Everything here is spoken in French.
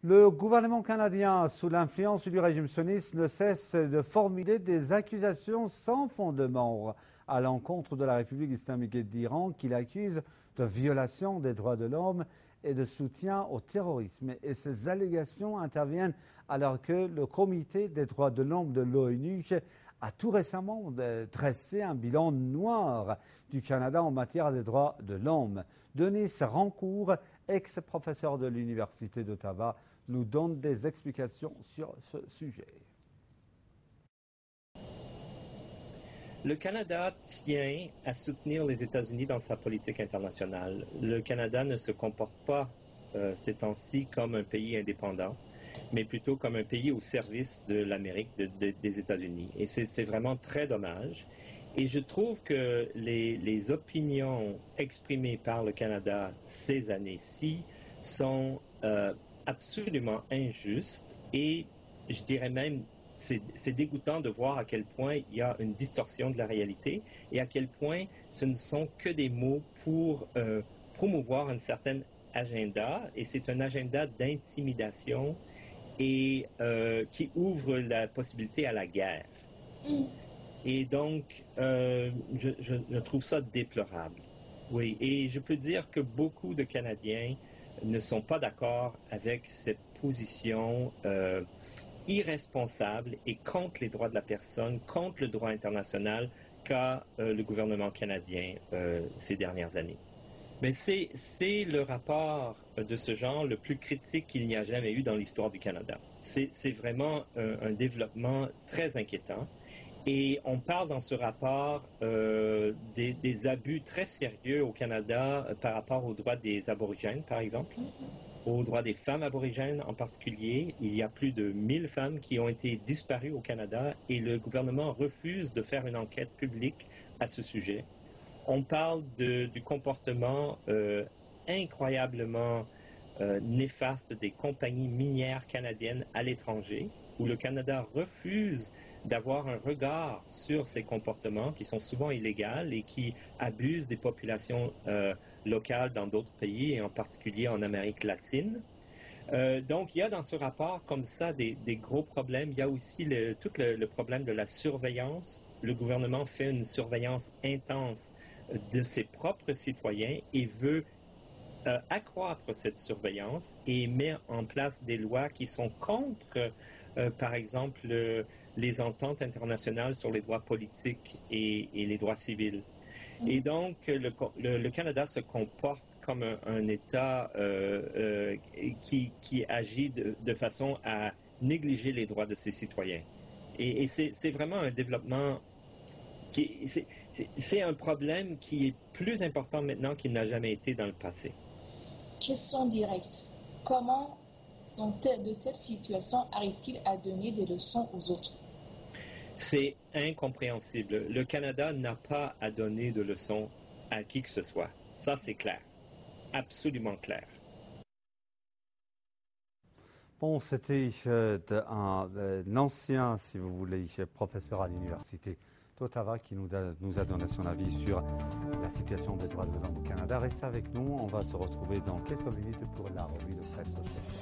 Le gouvernement canadien, sous l'influence du régime sioniste, ne cesse de formuler des accusations sans fondement à l'encontre de la République islamique d'Iran, qu'il accuse de violation des droits de l'homme et de soutien au terrorisme. Et ces allégations interviennent alors que le Comité des droits de l'homme de l'ONU a tout récemment dressé un bilan noir du Canada en matière des droits de l'homme. Denis Rancourt, ex-professeur de l'Université d'Ottawa, nous donne des explications sur ce sujet. Le Canada tient à soutenir les États-Unis dans sa politique internationale. Le Canada ne se comporte pas ces temps-ci comme un pays indépendant, mais plutôt comme un pays au service de l'Amérique, des États-Unis. Et c'est vraiment très dommage. Et je trouve que les opinions exprimées par le Canada ces années-ci sont absolument injustes et je dirais même c'est dégoûtant de voir à quel point il y a une distorsion de la réalité et à quel point ce ne sont que des mots pour promouvoir un certain agenda et c'est un agenda d'intimidation et qui ouvre la possibilité à la guerre. Et donc, je trouve ça déplorable. Oui, et je peux dire que beaucoup de Canadiens ne sont pas d'accord avec cette position irresponsable et contre les droits de la personne, contre le droit international qu'a le gouvernement canadien ces dernières années. Mais c'est le rapport de ce genre le plus critique qu'il n'y a jamais eu dans l'histoire du Canada. C'est vraiment un développement très inquiétant. Et on parle dans ce rapport des abus très sérieux au Canada par rapport aux droits des aborigènes, par exemple, aux droits des femmes aborigènes en particulier. Il y a plus de 1000 femmes qui ont été disparues au Canada et le gouvernement refuse de faire une enquête publique à ce sujet. On parle du comportement incroyablement néfaste des compagnies minières canadiennes à l'étranger, où le Canada refuse d'avoir un regard sur ces comportements qui sont souvent illégaux et qui abusent des populations locales dans d'autres pays, et en particulier en Amérique latine. Donc, il y a dans ce rapport comme ça des gros problèmes. Il y a aussi tout le problème de la surveillance. Le gouvernement fait une surveillance intense de ses propres citoyens et veut accroître cette surveillance et met en place des lois qui sont contre, par exemple, les ententes internationales sur les droits politiques et les droits civils. Et donc, le Canada se comporte comme un État qui agit de façon à négliger les droits de ses citoyens. Et c'est vraiment un développement c'est un problème qui est plus important maintenant qu'il n'a jamais été dans le passé. Question directe. Comment, dans de telles situations, arrive-t-il à donner des leçons aux autres? C'est incompréhensible. Le Canada n'a pas à donner de leçons à qui que ce soit. Ça, c'est clair. Absolument clair. Bon, c'était un ancien, si vous voulez, professeur à l'Université d'Ottawa qui nous a donné son avis sur la situation des droits de l'homme au Canada. Restez avec nous, on va se retrouver dans quelques minutes pour la revue de presse ce soir.